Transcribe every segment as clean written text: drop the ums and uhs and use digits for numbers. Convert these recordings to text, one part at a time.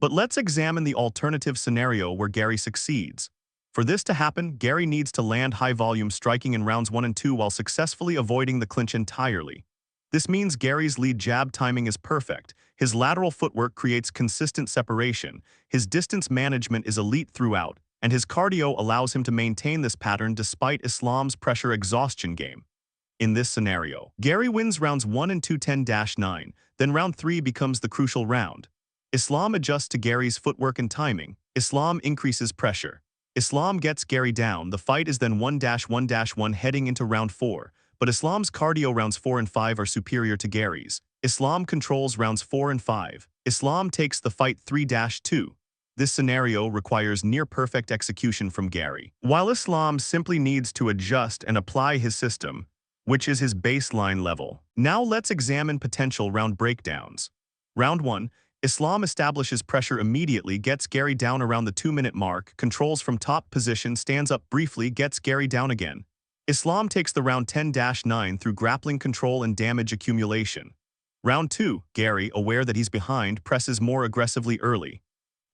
But let's examine the alternative scenario where Garry succeeds. For this to happen, Garry needs to land high-volume striking in rounds 1 and 2 while successfully avoiding the clinch entirely. This means Garry's lead jab timing is perfect, his lateral footwork creates consistent separation, his distance management is elite throughout, and his cardio allows him to maintain this pattern despite Islam's pressure exhaustion game. In this scenario, Garry wins rounds 1 and 2 10-9, then round 3 becomes the crucial round. Islam adjusts to Garry's footwork and timing, Islam increases pressure. Islam gets Garry down, the fight is then 1-1-1 heading into round 4, but Islam's cardio rounds 4 and 5 are superior to Garry's. Islam controls rounds 4 and 5. Islam takes the fight 3-2. This scenario requires near-perfect execution from Garry, while Islam simply needs to adjust and apply his system, which is his baseline level. Now let's examine potential round breakdowns. Round 1. Islam establishes pressure immediately, gets Garry down around the 2-minute mark, controls from top position, stands up briefly, gets Garry down again. Islam takes the round 10-9 through grappling control and damage accumulation. Round 2. Garry, aware that he's behind, presses more aggressively early.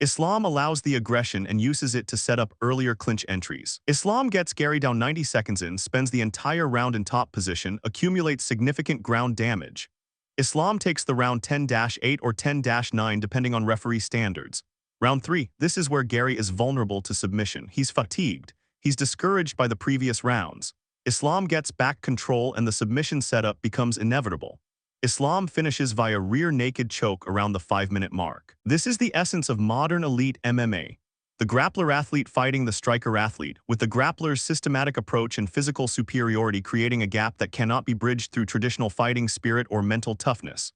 Islam allows the aggression and uses it to set up earlier clinch entries. Islam gets Garry down 90 seconds in, spends the entire round in top position, accumulates significant ground damage. Islam takes the round 10-8 or 10-9 depending on referee standards. Round 3. This is where Garry is vulnerable to submission. He's fatigued. He's discouraged by the previous rounds. Islam gets back control and the submission setup becomes inevitable. Islam finishes via rear naked choke around the 5-minute mark. This is the essence of modern elite MMA. The grappler athlete fighting the striker athlete, with the grappler's systematic approach and physical superiority creating a gap that cannot be bridged through traditional fighting spirit or mental toughness.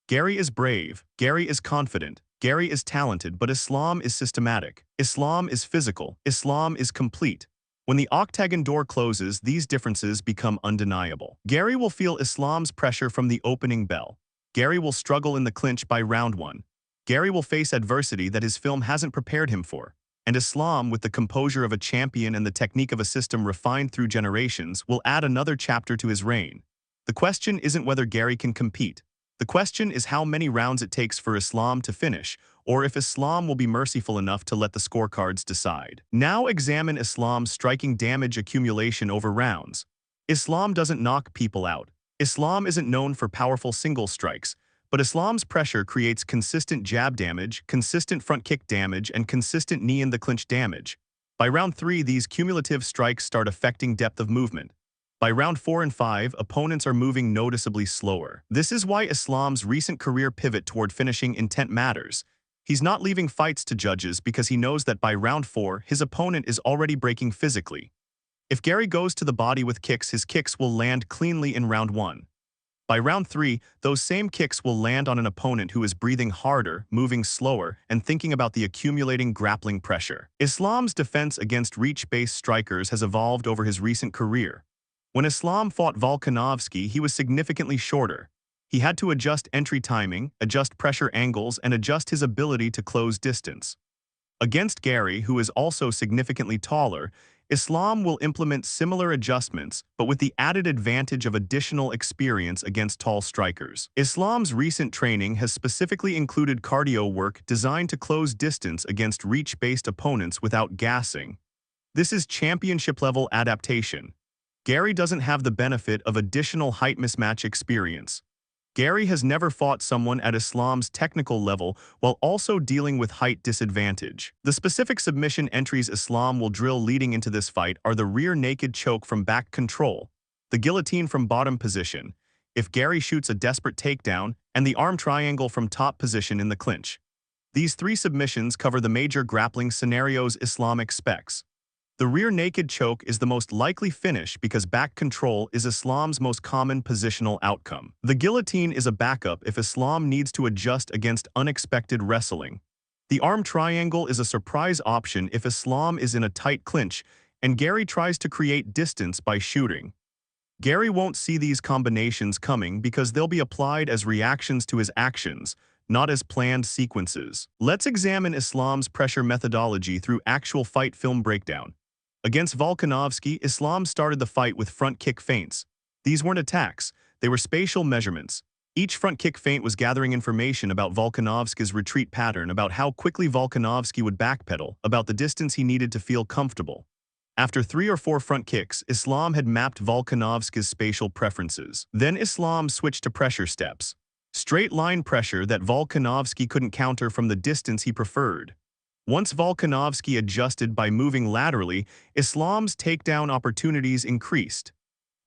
Garry is brave, Garry is confident, Garry is talented, but Islam is systematic. Islam is physical, Islam is complete. When the octagon door closes, these differences become undeniable. Garry will feel Islam's pressure from the opening bell. Garry will struggle in the clinch by round 1. Garry will face adversity that his film hasn't prepared him for. And Islam, with the composure of a champion and the technique of a system refined through generations, will add another chapter to his reign. The question isn't whether Garry can compete. The question is how many rounds it takes for Islam to finish, or if Islam will be merciful enough to let the scorecards decide. Now examine Islam's striking damage accumulation over rounds. Islam doesn't knock people out. Islam isn't known for powerful single strikes, but Islam's pressure creates consistent jab damage, consistent front kick damage, and consistent knee in the clinch damage. By round 3, these cumulative strikes start affecting depth of movement. By round 4 and 5, opponents are moving noticeably slower. This is why Islam's recent career pivot toward finishing intent matters. He's not leaving fights to judges because he knows that by round 4, his opponent is already breaking physically. If Garry goes to the body with kicks, his kicks will land cleanly in round 1. By round 3, those same kicks will land on an opponent who is breathing harder, moving slower, and thinking about the accumulating grappling pressure. Islam's defense against reach-based strikers has evolved over his recent career. When Islam fought Volkanovski, he was significantly shorter. He had to adjust entry timing, adjust pressure angles, and adjust his ability to close distance. Against Garry, who is also significantly taller, Islam will implement similar adjustments, but with the added advantage of additional experience against tall strikers. Islam's recent training has specifically included cardio work designed to close distance against reach-based opponents without gassing. This is championship-level adaptation. Garry doesn't have the benefit of additional height mismatch experience. Garry has never fought someone at Islam's technical level while also dealing with height disadvantage. The specific submission entries Islam will drill leading into this fight are the rear naked choke from back control, the guillotine from bottom position, if Garry shoots a desperate takedown, and the arm triangle from top position in the clinch. These 3 submissions cover the major grappling scenarios Islam expects. The rear naked choke is the most likely finish because back control is Islam's most common positional outcome. The guillotine is a backup if Islam needs to adjust against unexpected wrestling. The arm triangle is a surprise option if Islam is in a tight clinch and Garry tries to create distance by shooting. Garry won't see these combinations coming because they'll be applied as reactions to his actions, not as planned sequences. Let's examine Islam's pressure methodology through actual fight film breakdown. Against Volkanovski, Islam started the fight with front kick feints. These weren't attacks, they were spatial measurements. Each front kick feint was gathering information about Volkanovski's retreat pattern, about how quickly Volkanovski would backpedal, about the distance he needed to feel comfortable. After 3 or 4 front kicks, Islam had mapped Volkanovski's spatial preferences. Then Islam switched to pressure steps. Straight-line pressure that Volkanovski couldn't counter from the distance he preferred. Once Volkanovski adjusted by moving laterally, Islam's takedown opportunities increased.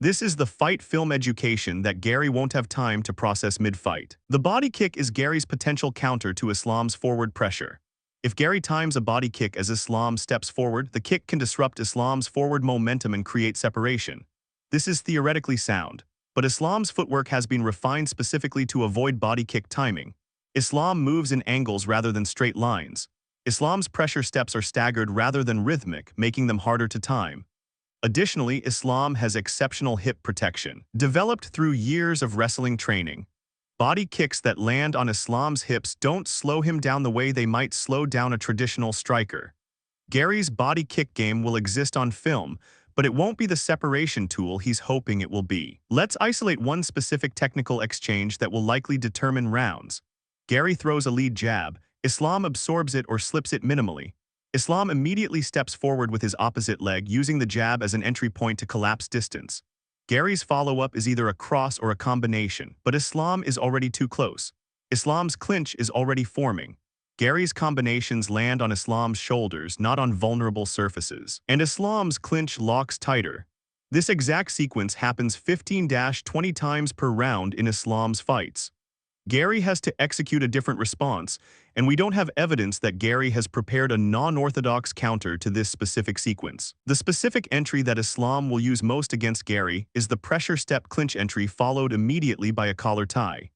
This is the fight film education that Garry won't have time to process mid-fight. The body kick is Garry's potential counter to Islam's forward pressure. If Garry times a body kick as Islam steps forward, the kick can disrupt Islam's forward momentum and create separation. This is theoretically sound, but Islam's footwork has been refined specifically to avoid body kick timing. Islam moves in angles rather than straight lines. Islam's pressure steps are staggered rather than rhythmic, making them harder to time. Additionally, Islam has exceptional hip protection, developed through years of wrestling training. Body kicks that land on Islam's hips don't slow him down the way they might slow down a traditional striker. Garry's body kick game will exist on film, but it won't be the separation tool he's hoping it will be. Let's isolate one specific technical exchange that will likely determine rounds. Garry throws a lead jab. Islam absorbs it or slips it minimally. Islam immediately steps forward with his opposite leg, using the jab as an entry point to collapse distance. Garry's follow-up is either a cross or a combination, but Islam is already too close. Islam's clinch is already forming. Garry's combinations land on Islam's shoulders, not on vulnerable surfaces. And Islam's clinch locks tighter. This exact sequence happens 15-20 times per round in Islam's fights. Garry has to execute a different response, and we don't have evidence that Garry has prepared a non-orthodox counter to this specific sequence. The specific entry that Islam will use most against Garry is the pressure step clinch entry, followed immediately by a collar tie.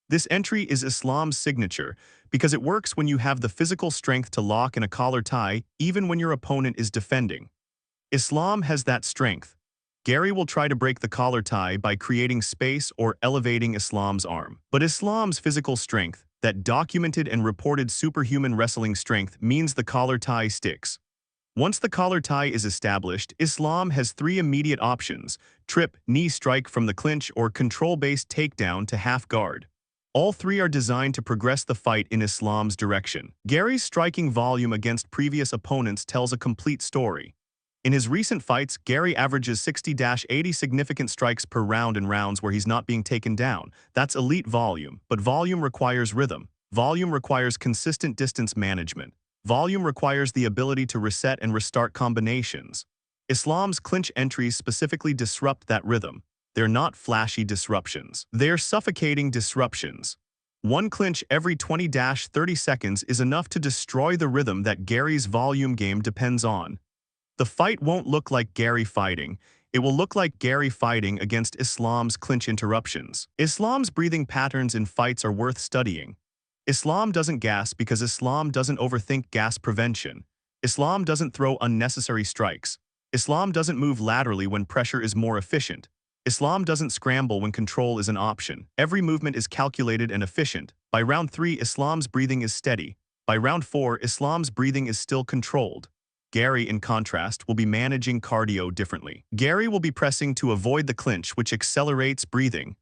This entry is Islam's signature because it works when you have the physical strength to lock in a collar tie, even when your opponent is defending. Islam has that strength. Garry will try to break the collar tie by creating space or elevating Islam's arm. But Islam's physical strength, that documented and reported superhuman wrestling strength, means the collar tie sticks. Once the collar tie is established, Islam has 3 immediate options: trip, knee strike from the clinch, or control-based takedown to half guard. All 3 are designed to progress the fight in Islam's direction. Garry's striking volume against previous opponents tells a complete story. In his recent fights, Garry averages 60-80 significant strikes per round in rounds where he's not being taken down. That's elite volume, but volume requires rhythm. Volume requires consistent distance management. Volume requires the ability to reset and restart combinations. Islam's clinch entries specifically disrupt that rhythm. They're not flashy disruptions. They're suffocating disruptions. One clinch every 20-30 seconds is enough to destroy the rhythm that Garry's volume game depends on. The fight won't look like Garry fighting. It will look like Garry fighting against Islam's clinch interruptions. Islam's breathing patterns in fights are worth studying. Islam doesn't gas because Islam doesn't overthink gas prevention. Islam doesn't throw unnecessary strikes. Islam doesn't move laterally when pressure is more efficient. Islam doesn't scramble when control is an option. Every movement is calculated and efficient. By round 3, Islam's breathing is steady. By round 4, Islam's breathing is still controlled. Garry, in contrast, will be managing cardio differently. Garry will be pressing to avoid the clinch, which accelerates breathing.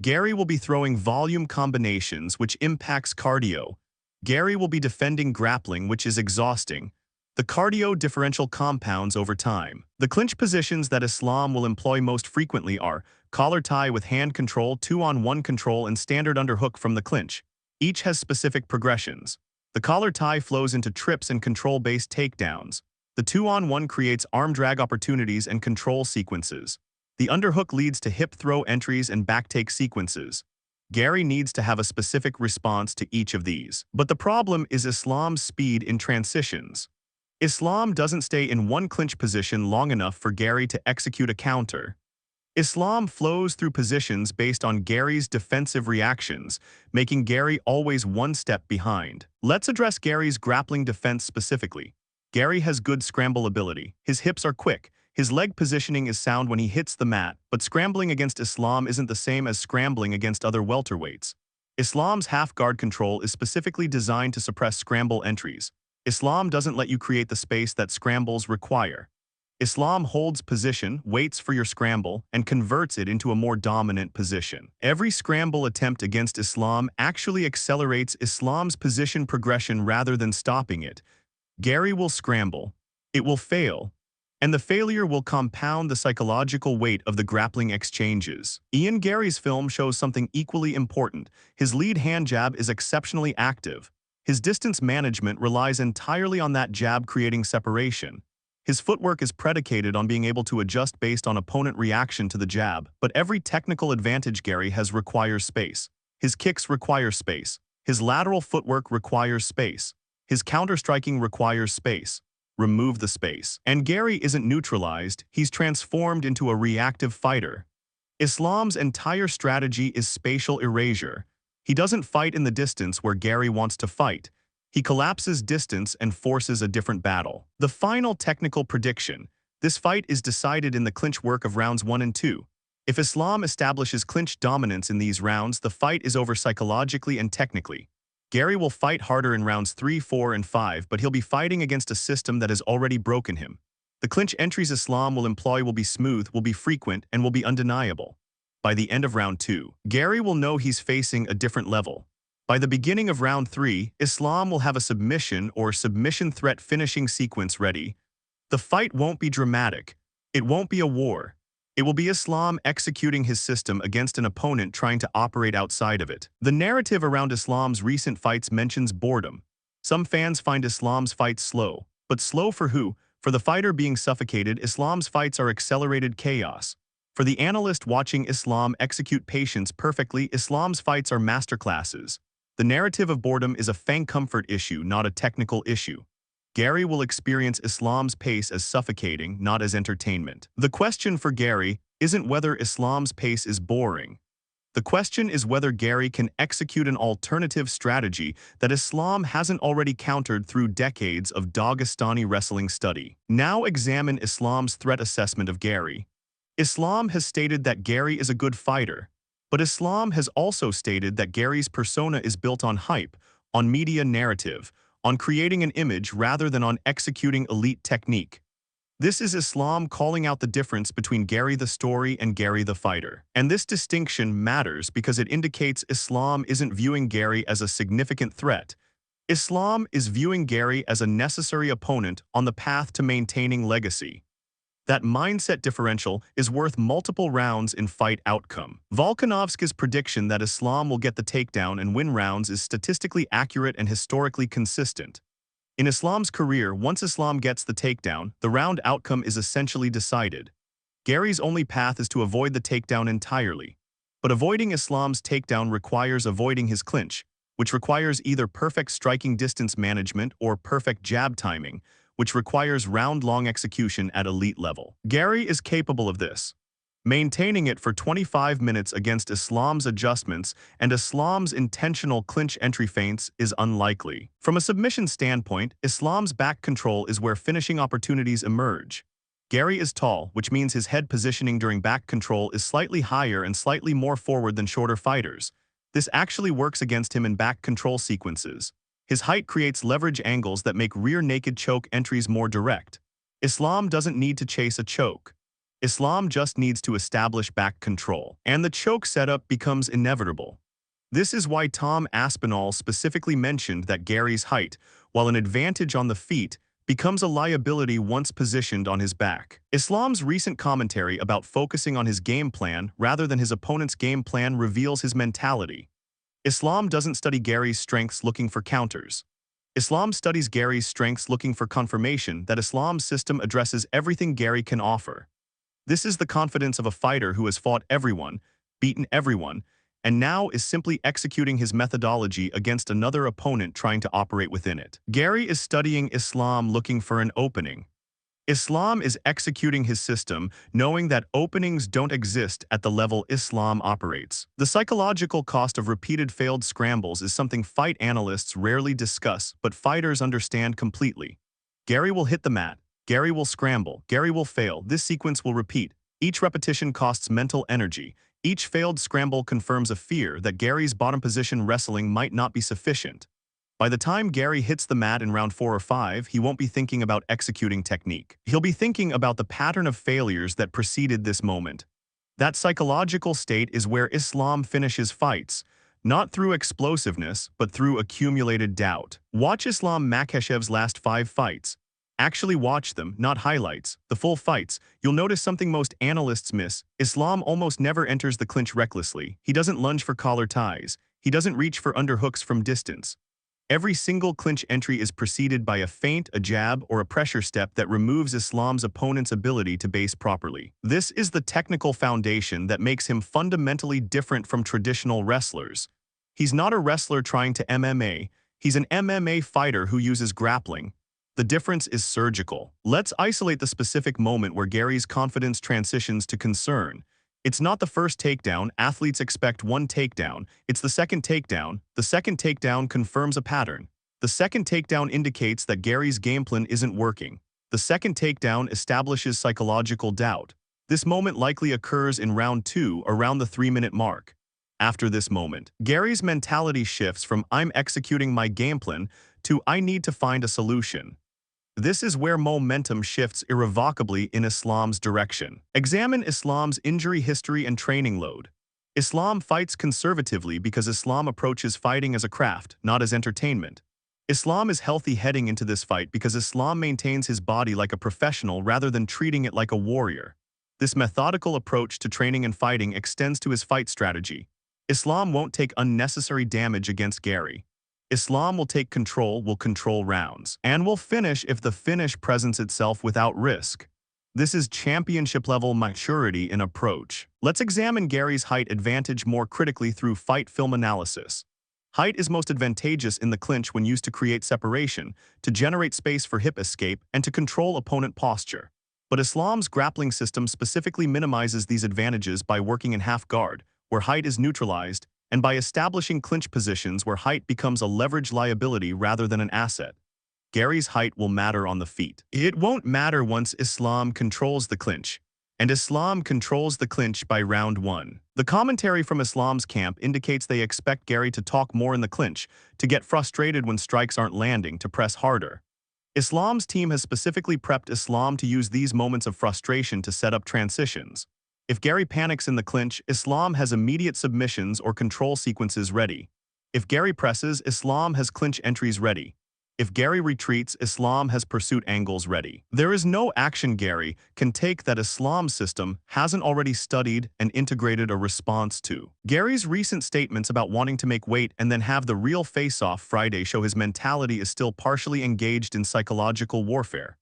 Garry will be throwing volume combinations, which impacts cardio. Garry will be defending grappling, which is exhausting. The cardio differential compounds over time. The clinch positions that Islam will employ most frequently are collar tie with hand control, 2-on-1 control, and standard underhook from the clinch. Each has specific progressions. The collar tie flows into trips and control-based takedowns. The 2-on-1 creates arm drag opportunities and control sequences. The underhook leads to hip throw entries and backtake sequences. Garry needs to have a specific response to each of these. But the problem is Islam's speed in transitions. Islam doesn't stay in one clinch position long enough for Garry to execute a counter. Islam flows through positions based on Garry's defensive reactions, making Garry always one step behind. Let's address Garry's grappling defense specifically. Garry has good scramble ability. His hips are quick. His leg positioning is sound when he hits the mat, but scrambling against Islam isn't the same as scrambling against other welterweights. Islam's half-guard control is specifically designed to suppress scramble entries. Islam doesn't let you create the space that scrambles require. Islam holds position, waits for your scramble, and converts it into a more dominant position. Every scramble attempt against Islam actually accelerates Islam's position progression rather than stopping it. Garry will scramble, it will fail, and the failure will compound the psychological weight of the grappling exchanges. Ian Garry's film shows something equally important. His lead hand jab is exceptionally active. His distance management relies entirely on that jab creating separation. His footwork is predicated on being able to adjust based on opponent reaction to the jab, but every technical advantage Garry has requires space. His kicks require space. His lateral footwork requires space. His counter-striking requires space. Remove the space. And Garry isn't neutralized, he's transformed into a reactive fighter. Islam's entire strategy is spatial erasure. He doesn't fight in the distance where Garry wants to fight. He collapses distance and forces a different battle. The final technical prediction. This fight is decided in the clinch work of rounds 1 and 2. If Islam establishes clinch dominance in these rounds, the fight is over psychologically and technically. Garry will fight harder in rounds 3, 4, and 5, but he'll be fighting against a system that has already broken him. The clinch entries Islam will employ will be smooth, will be frequent, and will be undeniable. By the end of round 2, Garry will know he's facing a different level. By the beginning of round 3, Islam will have a submission or submission threat finishing sequence ready. The fight won't be dramatic. It won't be a war. It will be Islam executing his system against an opponent trying to operate outside of it. The narrative around Islam's recent fights mentions boredom. Some fans find Islam's fights slow. But slow for who? For the fighter being suffocated, Islam's fights are accelerated chaos. For the analyst watching Islam execute patience perfectly, Islam's fights are masterclasses. The narrative of boredom is a fan comfort issue, not a technical issue. Garry will experience Islam's pace as suffocating, not as entertainment. The question for Garry isn't whether Islam's pace is boring. The question is whether Garry can execute an alternative strategy that Islam hasn't already countered through decades of Dagestani wrestling study. Now examine Islam's threat assessment of Garry. Islam has stated that Garry is a good fighter. But Islam has also stated that Garry's persona is built on hype, on media narrative, on creating an image rather than on executing elite technique. This is Islam calling out the difference between Garry the story and Garry the fighter. And this distinction matters because it indicates Islam isn't viewing Garry as a significant threat. Islam is viewing Garry as a necessary opponent on the path to maintaining legacy. That mindset differential is worth multiple rounds in fight outcome. Volkanovski's prediction that Islam will get the takedown and win rounds is statistically accurate and historically consistent. In Islam's career, once Islam gets the takedown, the round outcome is essentially decided. Garry's only path is to avoid the takedown entirely. But avoiding Islam's takedown requires avoiding his clinch, which requires either perfect striking distance management or perfect jab timing, which requires round-long execution at elite level. Garry is capable of this. Maintaining it for 25 minutes against Islam's adjustments and Islam's intentional clinch entry feints is unlikely. From a submission standpoint, Islam's back control is where finishing opportunities emerge. Garry is tall, which means his head positioning during back control is slightly higher and slightly more forward than shorter fighters. This actually works against him in back control sequences. His height creates leverage angles that make rear naked choke entries more direct. Islam doesn't need to chase a choke. Islam just needs to establish back control, and the choke setup becomes inevitable. This is why Tom Aspinall specifically mentioned that Garry's height, while an advantage on the feet, becomes a liability once positioned on his back. Islam's recent commentary about focusing on his game plan rather than his opponent's game plan reveals his mentality. Islam doesn't study Garry's strengths looking for counters. Islam studies Garry's strengths looking for confirmation that Islam's system addresses everything Garry can offer. This is the confidence of a fighter who has fought everyone, beaten everyone, and now is simply executing his methodology against another opponent trying to operate within it. Garry is studying Islam looking for an opening. Islam is executing his system, knowing that openings don't exist at the level Islam operates. The psychological cost of repeated failed scrambles is something fight analysts rarely discuss, but fighters understand completely. Garry will hit the mat. Garry will scramble. Garry will fail. This sequence will repeat. Each repetition costs mental energy. Each failed scramble confirms a fear that Garry's bottom position wrestling might not be sufficient. By the time Garry hits the mat in round 4 or 5, he won't be thinking about executing technique. He'll be thinking about the pattern of failures that preceded this moment. That psychological state is where Islam finishes fights, not through explosiveness, but through accumulated doubt. Watch Islam Makhachev's last 5 fights. Actually watch them, not highlights, the full fights. You'll notice something most analysts miss. Islam almost never enters the clinch recklessly. He doesn't lunge for collar ties. He doesn't reach for underhooks from distance. Every single clinch entry is preceded by a feint, a jab, or a pressure step that removes Islam's opponent's ability to base properly. This is the technical foundation that makes him fundamentally different from traditional wrestlers. He's not a wrestler trying to MMA, he's an MMA fighter who uses grappling. The difference is surgical. Let's isolate the specific moment where Garry's confidence transitions to concern. It's not the first takedown. Athletes expect one takedown. It's the second takedown. The second takedown confirms a pattern. The second takedown indicates that Garry's game plan isn't working. The second takedown establishes psychological doubt. This moment likely occurs in round 2, around the 3-minute mark. After this moment, Garry's mentality shifts from "I'm executing my game plan" to "I need to find a solution." This is where momentum shifts irrevocably in Islam's direction. Examine Islam's injury history and training load. Islam fights conservatively because Islam approaches fighting as a craft, not as entertainment. Islam is healthy heading into this fight because Islam maintains his body like a professional rather than treating it like a warrior. This methodical approach to training and fighting extends to his fight strategy. Islam won't take unnecessary damage against Garry. Islam will take control, will control rounds, and will finish if the finish presents itself without risk. This is championship-level maturity in approach. Let's examine Garry's height advantage more critically through fight film analysis. Height is most advantageous in the clinch when used to create separation, to generate space for hip escape, and to control opponent posture. But Islam's grappling system specifically minimizes these advantages by working in half guard, where height is neutralized, and by establishing clinch positions where height becomes a leverage liability rather than an asset. Garry's height will matter on the feet. It won't matter once Islam controls the clinch, and Islam controls the clinch by round 1. The commentary from Islam's camp indicates they expect Garry to talk more in the clinch, to get frustrated when strikes aren't landing, to press harder. Islam's team has specifically prepped Islam to use these moments of frustration to set up transitions. If Garry panics in the clinch, Islam has immediate submissions or control sequences ready. If Garry presses, Islam has clinch entries ready. If Garry retreats, Islam has pursuit angles ready. There is no action Garry can take that Islam's system hasn't already studied and integrated a response to. Garry's recent statements about wanting to make weight and then have the real face-off Friday show his mentality is still partially engaged in psychological warfare.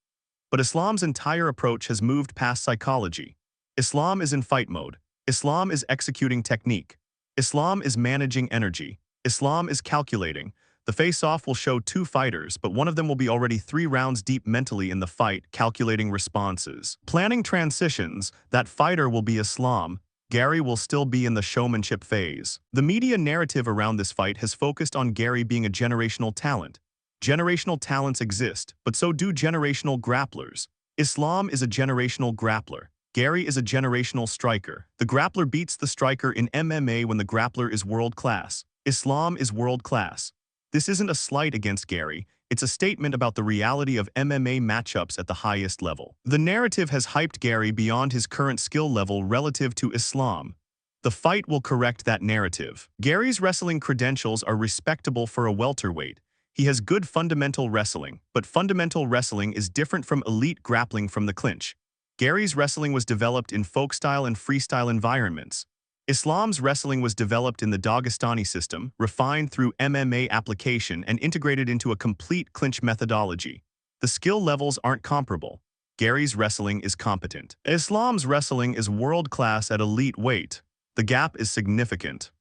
But Islam's entire approach has moved past psychology. Islam is in fight mode. Islam is executing technique. Islam is managing energy. Islam is calculating. The face-off will show 2 fighters, but one of them will be already 3 rounds deep mentally in the fight, calculating responses. Planning transitions, that fighter will be Islam. Garry will still be in the showmanship phase. The media narrative around this fight has focused on Garry being a generational talent. Generational talents exist, but so do generational grapplers. Islam is a generational grappler. Garry is a generational striker. The grappler beats the striker in MMA when the grappler is world-class. Islam is world-class. This isn't a slight against Garry, it's a statement about the reality of MMA matchups at the highest level. The narrative has hyped Garry beyond his current skill level relative to Islam. The fight will correct that narrative. Garry's wrestling credentials are respectable for a welterweight. He has good fundamental wrestling, but fundamental wrestling is different from elite grappling from the clinch. Garry's wrestling was developed in folk-style and freestyle environments. Islam's wrestling was developed in the Dagestani system, refined through MMA application and integrated into a complete clinch methodology. The skill levels aren't comparable. Garry's wrestling is competent. Islam's wrestling is world-class at elite weight. The gap is significant.